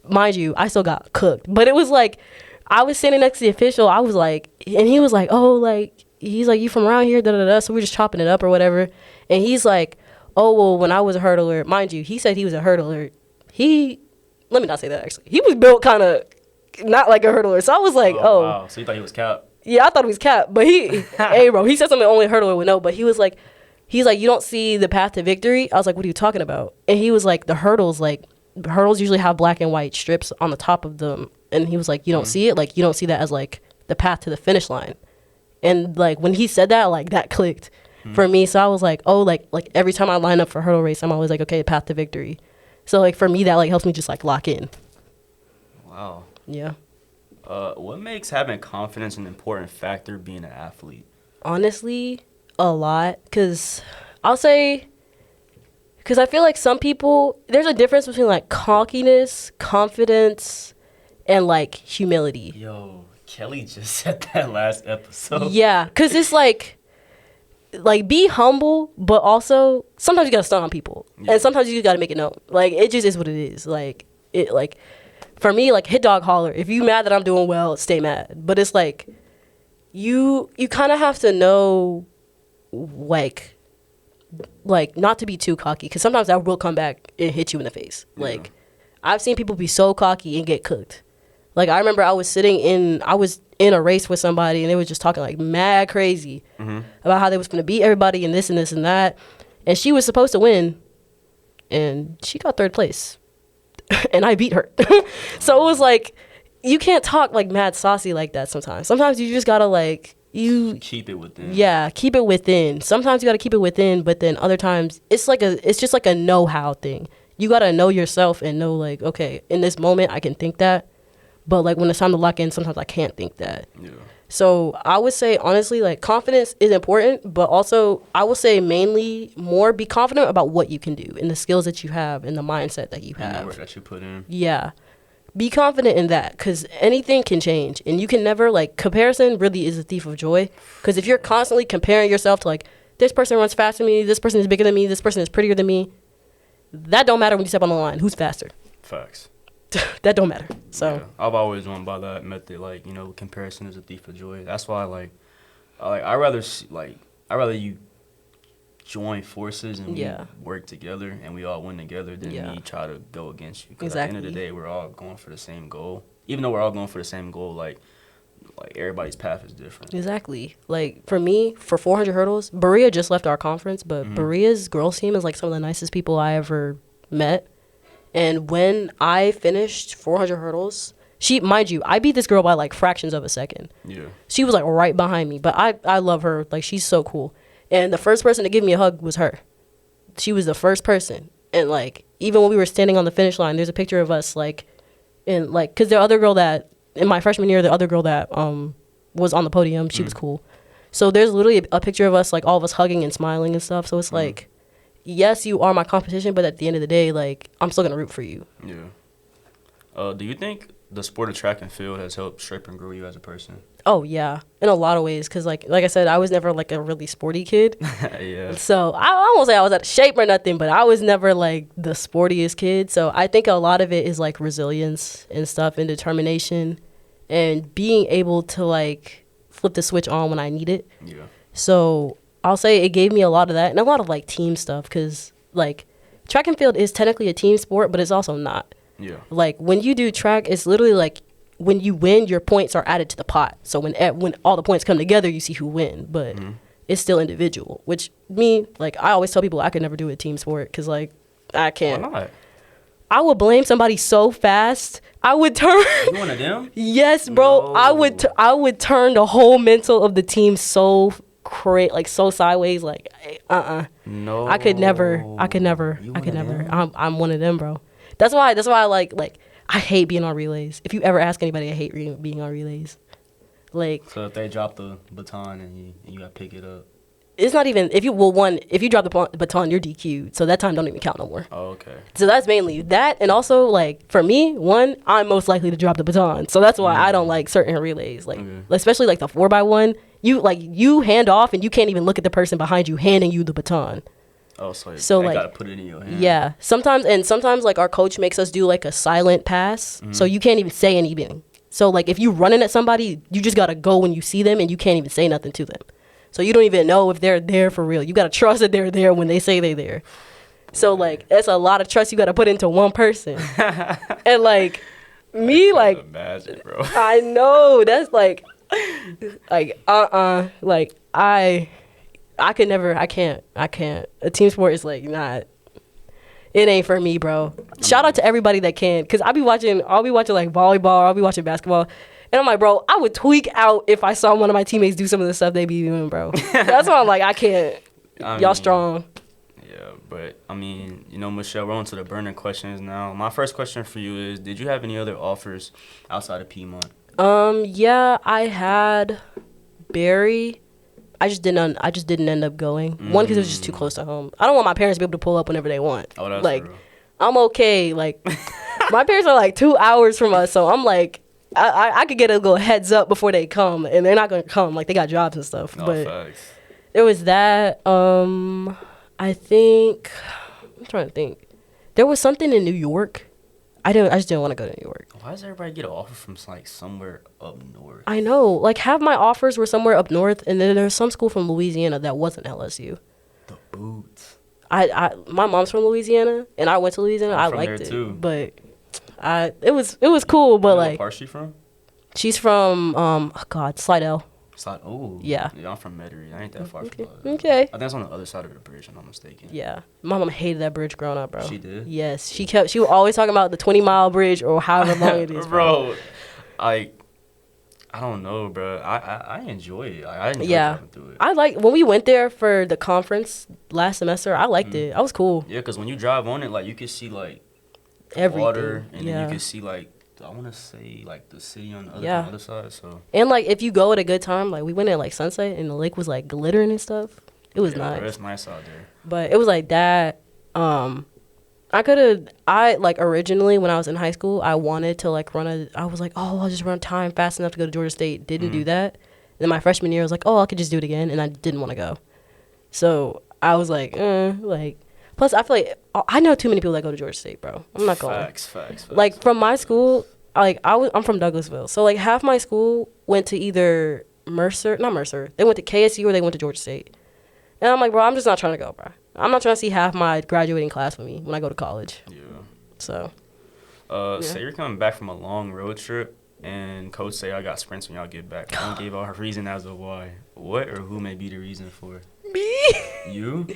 mind you, I still got cooked. But it was like, I was standing next to the official. I was like, and he was like, oh, like, he's like, you from around here? Da, da, da. So we're just chopping it up or whatever. And he's like, oh, well, when I was a hurdler, mind you, he said he was a hurdler. Let me not say that, actually. He was built kind of not like a hurdler. So I was like, oh. Wow. So you thought he was Cap? Yeah, I thought he was Cap, but hey, bro, he said something only a hurdler would know. But he's like, you don't see the path to victory. I was like, what are you talking about? And he was like, hurdles usually have black and white strips on the top of them. And he was like, you don't see it, like you don't see that as like the path to the finish line. And like when he said that, like that clicked for me. So I was like, oh, like every time I line up for hurdle race, I'm always like, okay, path to victory. So like for me, that like helps me just like lock in. Wow. Yeah. What makes having confidence an important factor being an athlete? Honestly, a lot. Because I feel like some people, there's a difference between like cockiness, confidence, and like humility. Yo, Kelly just said that last episode. Yeah, because it's like be humble, but also sometimes you gotta stunt on people. Yeah. And sometimes you gotta make it known. Like, it just is what it is. Like, for me, like, hit dog holler. If you mad that I'm doing well, stay mad. But it's like, you kind of have to know, like not to be too cocky. Because sometimes that will come back and hit you in the face. Yeah. Like, I've seen people be so cocky and get cooked. Like, I remember I was in a race with somebody, and they was just talking, like, mad crazy about how they was going to beat everybody and this and this and that. And she was supposed to win, and she got 3rd place. And I beat her. So it was like, you can't talk like mad saucy like that sometimes. Sometimes you just gotta like, keep it within. Yeah, keep it within. Sometimes you gotta keep it within, but then other times it's just like a know-how thing. You gotta know yourself and know like, okay, in this moment I can think that, but like when it's time to lock in, sometimes I can't think that. Yeah. So I would say, honestly, like, confidence is important, but also I would say mainly more be confident about what you can do and the skills that you have and the mindset that you have. And the work that you put in. Yeah. Be confident in that, because anything can change. And you can never, like, comparison really is a thief of joy. Because if you're constantly comparing yourself to, like, this person runs faster than me, this person is bigger than me, this person is prettier than me, that don't matter when you step on the line. Who's faster? Facts. That don't matter. So yeah, I've always went by that method. Like, comparison is a thief of joy. That's why, I rather you join forces and we work together and we all win together than me try to go against you. Because at the end of the day, we're all going for the same goal. Even though we're all going for the same goal, like everybody's path is different. Exactly. Like, for me, for 400 hurdles, Berea just left our conference, but Berea's girls team is like some of the nicest people I ever met. And when I finished 400 hurdles, mind you, I beat this girl by like fractions of a second. Yeah. She was like right behind me, but I love her. Like, she's so cool. And the first person to give me a hug was her. She was the first person. And like, even when we were standing on the finish line, there's a picture of us like, in like, cause the other girl that, in my freshman year, the other girl that was on the podium, she was cool. So there's literally a picture of us, like all of us hugging and smiling and stuff. So it's like, yes, you are my competition, but at the end of the day, like, I'm still going to root for you. Yeah. Do you think the sport of track and field has helped shape and grow you as a person? Oh, yeah. In a lot of ways. Because, like I said, I was never, like, a really sporty kid. Yeah. So I won't say I was out of shape or nothing, but I was never, like, the sportiest kid. So I think a lot of it is, like, resilience and stuff and determination and being able to, like, flip the switch on when I need it. Yeah. So I'll say it gave me a lot of that and a lot of like team stuff, because like track and field is technically a team sport, but it's also not. Yeah. Like when you do track, it's literally like when you win, your points are added to the pot. So when all the points come together, you see who win, but it's still individual, which like I always tell people I could never do a team sport because like I can't. Why not? I would blame somebody so fast. I would turn. You one of them? Yes, bro. No. I would turn the whole mental of the team so so sideways, like No. I could never. I'm one of them, bro. That's why I like I hate being on relays. If you ever ask anybody, I hate being on relays. Like, so if they drop the baton and you gotta pick it up. It's not even if you drop the baton, you're DQ'd. So that time don't even count no more. Oh, okay. So that's mainly that, and also like for me, I'm most likely to drop the baton. So that's why I don't like certain relays, like especially like the 4x1. You hand off and you can't even look at the person behind you handing you the baton. Oh, so So, I like, gotta put it in your hand. Yeah. Sometimes like our coach makes us do like a silent pass. So you can't even say anything. So like if you running at somebody, you just gotta go when you see them and you can't even say nothing to them. So you don't even know if they're there for real. You gotta trust that they're there when they say they're there. So like that's a lot of trust you gotta put into one person. And like me, like Imagine, bro. I know that's like like I could never. I can't. A team sport is like not. It ain't for me, bro. Shout out to everybody that can, cause I'll be watching like volleyball. I'll be watching basketball, and I'm like, bro, I would tweak out if I saw one of my teammates do some of the stuff they be doing, bro. That's why I'm like, I can't. Y'all strong. Yeah, but I mean, Michelle, we're on to the burning questions now. My first question for you is: did you have any other offers outside of Piedmont? Yeah, I had Barry. I just didn't end up going. One, because it was just too close to home. I don't want my parents to be able to pull up whenever they want. Oh, that's like, real. I'm okay. Like, my parents are like 2 hours from us, so I'm like, I could get a little heads up before they come, and they're not gonna come. Like, they got jobs and stuff. No, but facts. it was that. I think I'm trying to think. There was something in New York. I just didn't want to go to New York. Why does everybody get an offer from like somewhere up north? I know. Like, half my offers were somewhere up north, and then there's some school from Louisiana that wasn't LSU. The boots. My mom's from Louisiana, and I went to Louisiana. I'm I from liked there it, too. but it was cool. But What like, part's she from? she's from Slidell. Oh. Yeah. I'm from Metairie. I ain't that far from that. Okay. I think it's on the other side of the bridge, if I'm not mistaken. Yeah, my mom hated that bridge growing up, bro. She did? Yes, she was always talking about the 20-mile bridge or however long it is, Bro, I don't know, bro. I enjoy it. I enjoy driving through it. I like when we went there for the conference last semester. I liked it. I was cool. Yeah, because when you drive on it, like, you can see, like, Everything. water, and yeah. then you can see, like, I want to say, like, the city on the other side, so. And, like, if you go at a good time, like, we went at, like, sunset, and the lake was, like, glittering and stuff. It was nice. Bro, it's nice out there. But it was like that. Originally, when I was in high school, I wanted to, like, I was like, oh, I'll just run time fast enough to go to Georgia State. Didn't do that. And then my freshman year, I was like, oh, I could just do it again, and I didn't want to go. So I was like, plus, I feel like I know too many people that go to Georgia State, bro. I'm not going. Facts. Like, from my school, like, I'm from Douglasville. So, like, half my school went to either not Mercer. They went to KSU or they went to Georgia State. And I'm like, bro, I'm just not trying to go, bro. I'm not trying to see half my graduating class with me when I go to college. Yeah. So. Say you're coming back from a long road trip, and coach say I got sprints when y'all get back. I don't give out her reason as to why. What or who may be the reason for it? Me? You?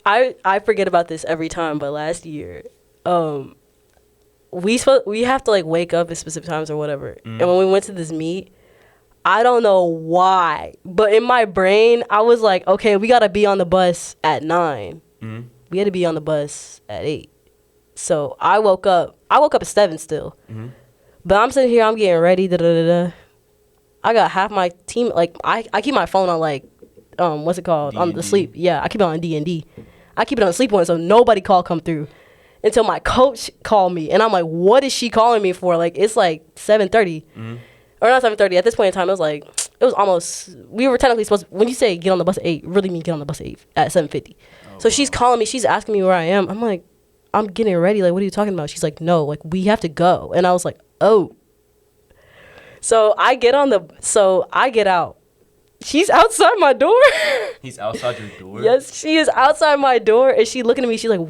I forget about this every time, but last year, we have to, like, wake up at specific times or whatever. And when we went to this meet, I don't know why, but in my brain, I was like, okay, we got to be on the bus at 9. Mm-hmm. We had to be on the bus at 8. So I woke up at 7 still. Mm-hmm. But I'm sitting here, I'm getting ready, da-da-da-da. I got half my team, like, I keep my phone on, like, what's it called? D&D. On the sleep. Yeah, I keep it on D&D. I keep it on sleep one, so nobody call come through. Until my coach called me, and I'm like, what is she calling me for? Like, it's like 7:30. Mm-hmm. Or not 7:30. At this point in time, it was almost, we were technically supposed to, when you say get on the bus at 8, really mean get on the bus at 8 at 7:50. So she's calling me, she's asking me where I am. I'm like, I'm getting ready. Like, what are you talking about? She's like, no, like, we have to go. And I was like, oh. So I get out. She's outside my door. He's outside your door? Yes, she is outside my door, and she looking at me. She's like,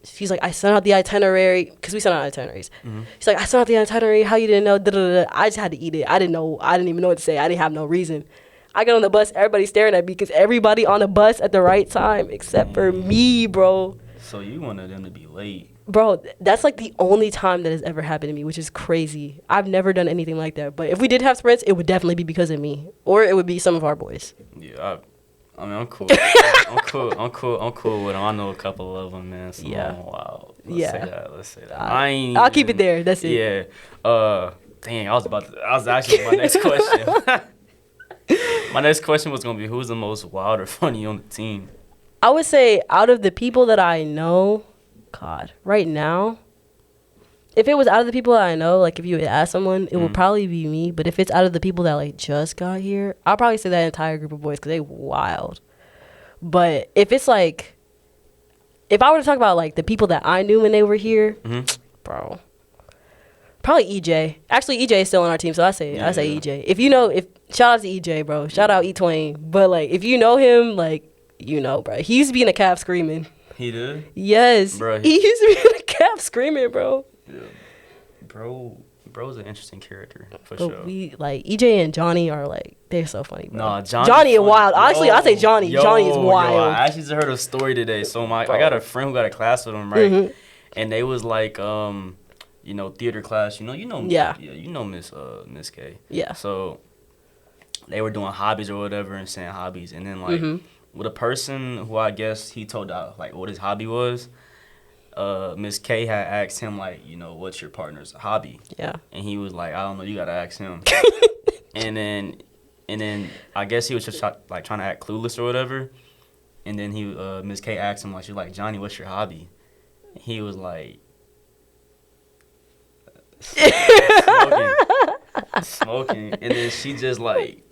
she's like, I sent out the itinerary, because we sent out itineraries. Mm-hmm. She's like, I sent out the itinerary. How you didn't know? Da-da-da-da. I just had to eat it. I didn't know. I didn't even know what to say. I didn't have no reason. I get on the bus. Everybody's staring at me because everybody on the bus at the right time except for me, bro. So you wanted them to be late. Bro, that's like the only time that has ever happened to me, which is crazy. I've never done anything like that. But if we did have sprints, it would definitely be because of me. Or it would be some of our boys. Yeah, I mean, I'm cool. I'm cool with them. I know a couple of them, man. So Yeah. Wow. Let's say that. I'll keep it there. That's it. Yeah. Dang, I was actually my next question. My next question was gonna be, who's the most wild or funny on the team? I would say out of the people that I know, God, right now, if it was out of the people that I know, like if you would ask someone, it would probably be me. But if it's out of the people that like just got here, I'll probably say that entire group of boys because they wild. But if it's like, if I were to talk about like the people that I knew when they were here, bro, probably EJ. Actually, EJ is still on our team, so I say EJ. If you know, shout out to EJ, bro. Shout out E Twain. But like, if you know him, like you know, bro, he used to be in a cab screaming. He did? Yes, Bro, he used to be in a cab screaming, bro. Yeah. Bro's an interesting character for But sure. we like EJ and Johnny are like they're so funny, bro. Nah, Johnny is funny. wild. Honestly, I say Johnny. Johnny is wild. I actually just heard a story today. So I got a friend who got a class with him, right? And they was like, you know, theater class. You know, Yeah. you know Miss K. Yeah. So they were doing hobbies or whatever and saying hobbies, and then like with a person who I guess he told out like what his hobby was. Miss K had asked him like, you know, what's your partner's hobby? Yeah. And he was like, I don't know, you gotta ask him. and then I guess he was just like trying to act clueless or whatever. And then Miss K asked him like, she's like, Johnny, what's your hobby? And he was like, smoking. And then she just like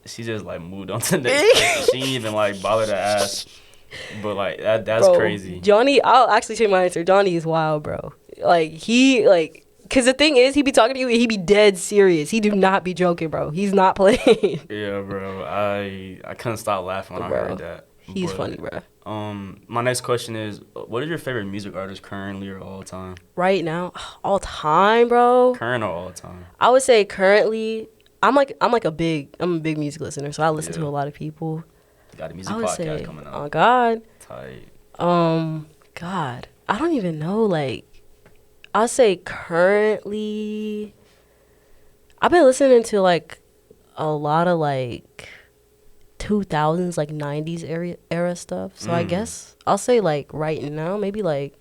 moved on to the next person. She didn't even like bother to ask. But like that's bro, crazy. Johnny, I'll actually change my answer. Johnny is wild, bro. Like he like, cause the thing is, he be talking to you and he be dead serious. He do not be joking, bro. He's not playing. Yeah, bro. I couldn't stop laughing when I heard that. He's funny, bro. My next question is, what is your favorite music artist currently or all time? Right now, all time, bro. Current or all time? I would say currently. I'm a big music listener, so I listen to a lot of people. Got a music podcast coming out. Oh God. Tight. God, I don't even know. Like, I'll say currently, I've been listening to like a lot of like 2000s, like 90s era stuff. So I guess I'll say like right now, maybe like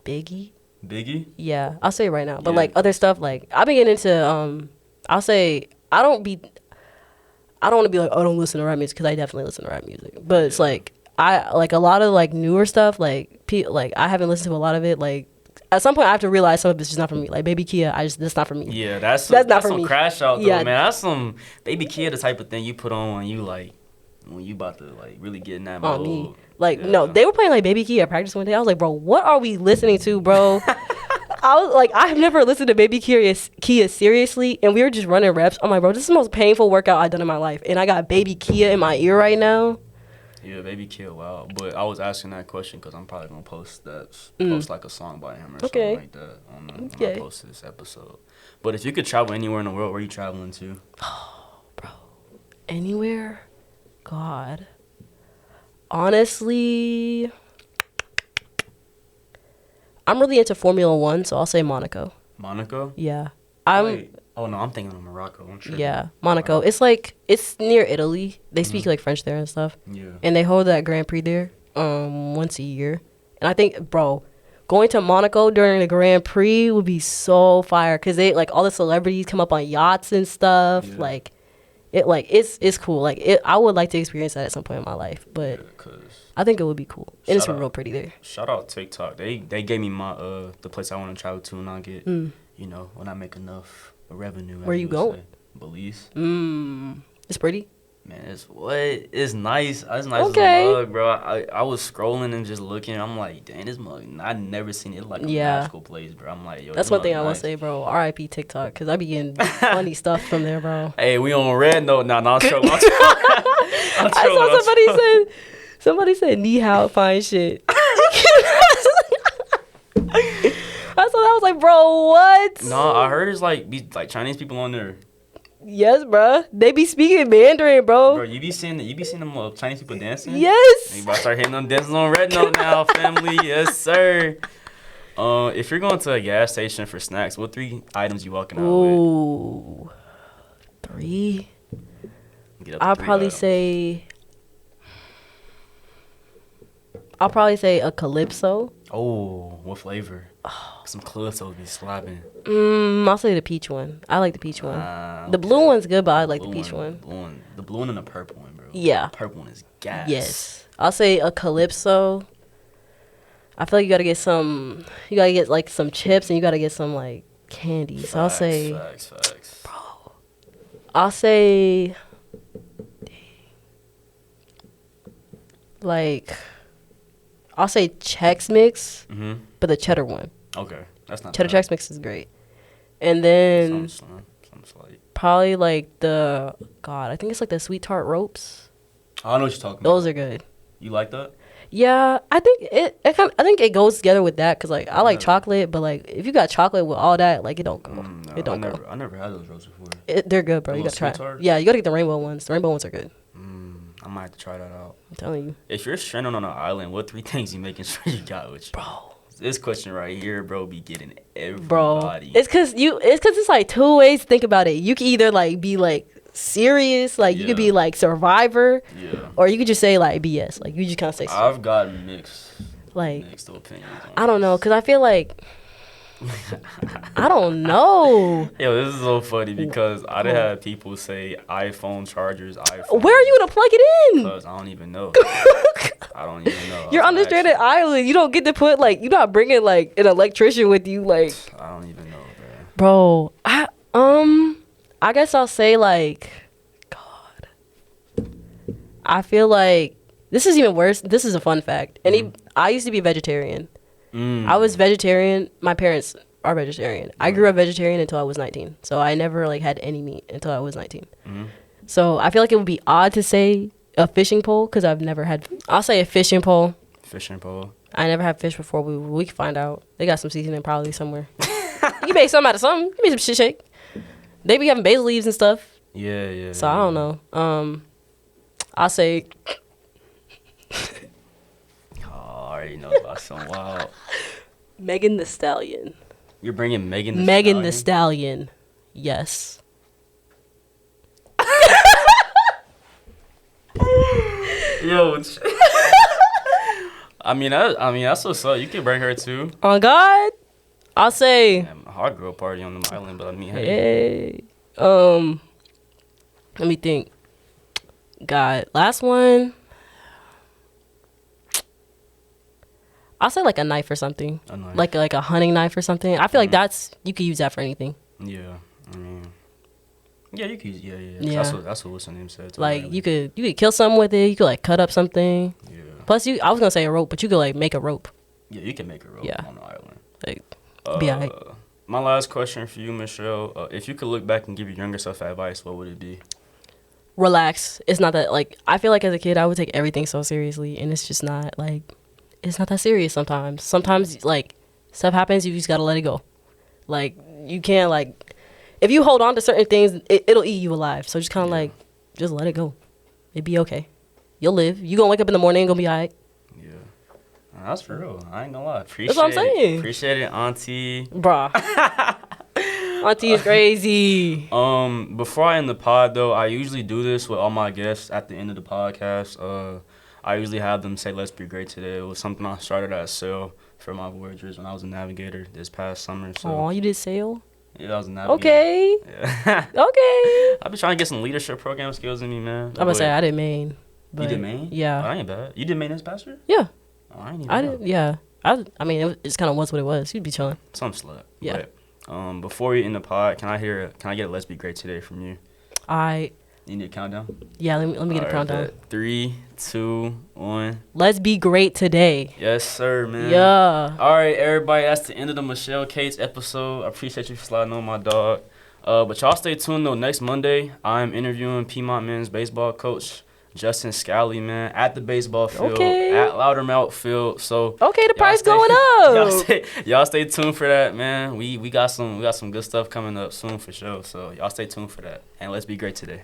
Biggie. Biggie? Yeah, I'll say right now. But like other stuff, like I've been getting into. I'll say I don't want to be like, oh, I don't listen to rap music, because I definitely listen to rap music. But it's like, I like a lot of like newer stuff, like I haven't listened to a lot of it. Like at some point I have to realize some of it's just not for me. Like Baby Kia, that's not for me. Yeah, that's not for some me. Crash out though, Yeah. man. That's some Baby Kia, the type of thing you put on when you about to like really get in that mode. Me. Like no, they were playing like Baby Kia at practice one day. I was like, bro, what are we listening to, bro? I was like, I've never listened to Baby Kia seriously, and we were just running reps. I'm like, bro, this is the most painful workout I've done in my life, and I got Baby Kia in my ear right now. Yeah, Baby Kia, wow. But I was asking that question because I'm probably gonna post like a song by him or something like that when I post this episode. But if you could travel anywhere in the world, where are you traveling to? Oh, bro, anywhere? God, honestly, I'm really into Formula One, so I'll say Monaco. Monaco? Yeah. Oh no, I'm thinking of Morocco. I'm sure. Yeah, Monaco. It's like, it's near Italy. They speak like French there and stuff. Yeah. And they hold that Grand Prix there once a year. And I think, bro, going to Monaco during the Grand Prix would be so fire, because they like all the celebrities come up on yachts and stuff. Yeah. It's cool. Like I would like to experience that at some point in my life, but I think it would be cool. And it's real pretty there. Shout out TikTok. They gave me my the place I want to travel to, and I get when I make enough revenue. Where you going? Belize. It's pretty. Man, it's nice. It's nice as a mug, bro. I was scrolling and just looking. I'm like, dang, this mug. I never seen it. It's like a magical place, bro. I'm like, yo, that's one thing I want to say, bro. R.I.P. TikTok, because I be getting funny stuff from there, bro. Hey, we on red note now. No, I'm trolling. I saw somebody said ni hao fine shit. I saw that. I was like, bro, what? No, I heard it's like Chinese people on there. Yes, bro. They be speaking Mandarin, bro. Bro, you be seeing them Chinese people dancing? Yes. You about to start hitting them dances on red note now, family. Yes, sir. If you're going to a gas station for snacks, what 3 items you walking out with? Ooh, 3. I'll probably say a Calypso. Oh, what flavor? Some Calypsos be slapping. I'll say the peach one. I like the peach one. The blue one's good, but I like the peach one. The blue one and the purple one, bro. Yeah. The purple one is gas. Yes. I'll say a Calypso. I feel like you gotta get some. You gotta get like some chips and you gotta get some like candy. So I'll say. Facts. I'll say. Like. I'll say Chex Mix, but the cheddar one. Okay, that's not Cheddar bad. Chex Mix is great. And then Some slight. probably like I think it's like the sweet tart ropes. I know what you're talking Those about. are good. You like that? Yeah, I think I think it goes together with that because like I like chocolate, but like if you got chocolate with all that, like it don't go. No, it don't go. I never had those ropes before. They're good, bro. The You gotta little try. sweet tart? Yeah, you gotta get the rainbow ones. The rainbow ones are good. I might have to try that out. I'm telling you, If you're stranded on an island, what 3 things you making sure you got with you? bro. This question right here, bro, be getting everybody. Bro, it's cause it's like 2 ways to think about it. You can either like be like serious, like you could be Yeah. like Survivor, Yeah. or you could just say like BS. Like you just kind of say I've got mixed opinions. I don't know, cause I feel like I don't know. Yo, this is so funny because I done had people say iPhone chargers, iPhone. Where are you gonna plug it in? Because I don't even know. I don't even know. You're on the stranded island. You don't get to put like you're not bringing like an electrician with you. Like, I don't even know, bro. I guess I'll say like, God. I feel like this is even worse. This is a fun fact. I used to be a vegetarian. I was vegetarian. My parents are vegetarian. I grew up vegetarian until I was 19. So I never like had any meat until I was 19. So I feel like it would be odd to say a fishing pole because I've never had. I'll say a fishing pole. Fishing pole. I never had fish before. We can find out. They got some seasoning probably somewhere. You make something out of something. You make some shit shake. They be having basil leaves and stuff. Yeah. So I don't know. I'll say. I already know about some wild. Megan the Stallion. You're bringing Megan the Megan the Stallion? Stallion. Yes. Yo. I mean that's what's up. You can bring her too. On God, I'll say. Damn, a hot girl party on the island, but I mean, hey. Hey. Let me think. God, last one. I'll say like a knife or something. A knife. Like a hunting knife or something. I feel like you could use that for anything. Yeah, I mean, yeah, you could. Yeah. Yeah. That's what what's her name said. Like Really. you could kill something with it. You could like cut up something. Yeah. Plus, I was gonna say a rope, but you could like make a rope. Yeah, you can make a rope Yeah. on the island. Like, be alright. My last question for you, Michelle. If you could look back and give your younger self advice, what would it be? Relax. It's not that like I feel like as a kid I would take everything so seriously, and it's just not like it's not that serious sometimes. Sometimes like stuff happens, you just gotta let it go. Like you can't like if you hold on to certain things, it'll eat you alive. So just kind of like just let it go. It'd be okay. You'll live. You gonna wake up in the morning and gonna be alright. Yeah, that's for real. I ain't gonna lie. Appreciate That's what I'm saying. Appreciate it, Auntie. Bruh. Auntie is crazy. Before I end the pod though, I usually do this with all my guests at the end of the podcast. I usually have them say, "Let's be great today." It was something I started at sail for my Voyagers when I was a navigator this past summer. So Oh, you did sail? yeah, I was a navigator. Okay. Yeah. Okay. I've been trying to get some leadership program skills in me, man. I'm gonna say I did Maine. You did Maine? Yeah. Oh, that ain't bad. You did Maine as pastor? Yeah. Oh, I ain't even I know. did. Yeah. I mean, it just kind of was what it was. You'd be chilling. Some slut. Yeah. But, before we end the pod, can I get a "Let's be great today" from you? You need a countdown? Yeah, let me get a countdown. Bet. 3, 2, 1. Let's be great today. Yes, sir, man. Yeah. All right, everybody. That's the end of the Michelle Cates episode. I appreciate you for sliding on my dog. But y'all stay tuned, though. Next Monday, I'm interviewing Piedmont men's baseball coach Justin Scally, man, at the baseball field, at Loudermilk Field. So okay, the price going up. Y'all stay tuned for that, man. We got some good stuff coming up soon for sure. So y'all stay tuned for that. And let's be great today.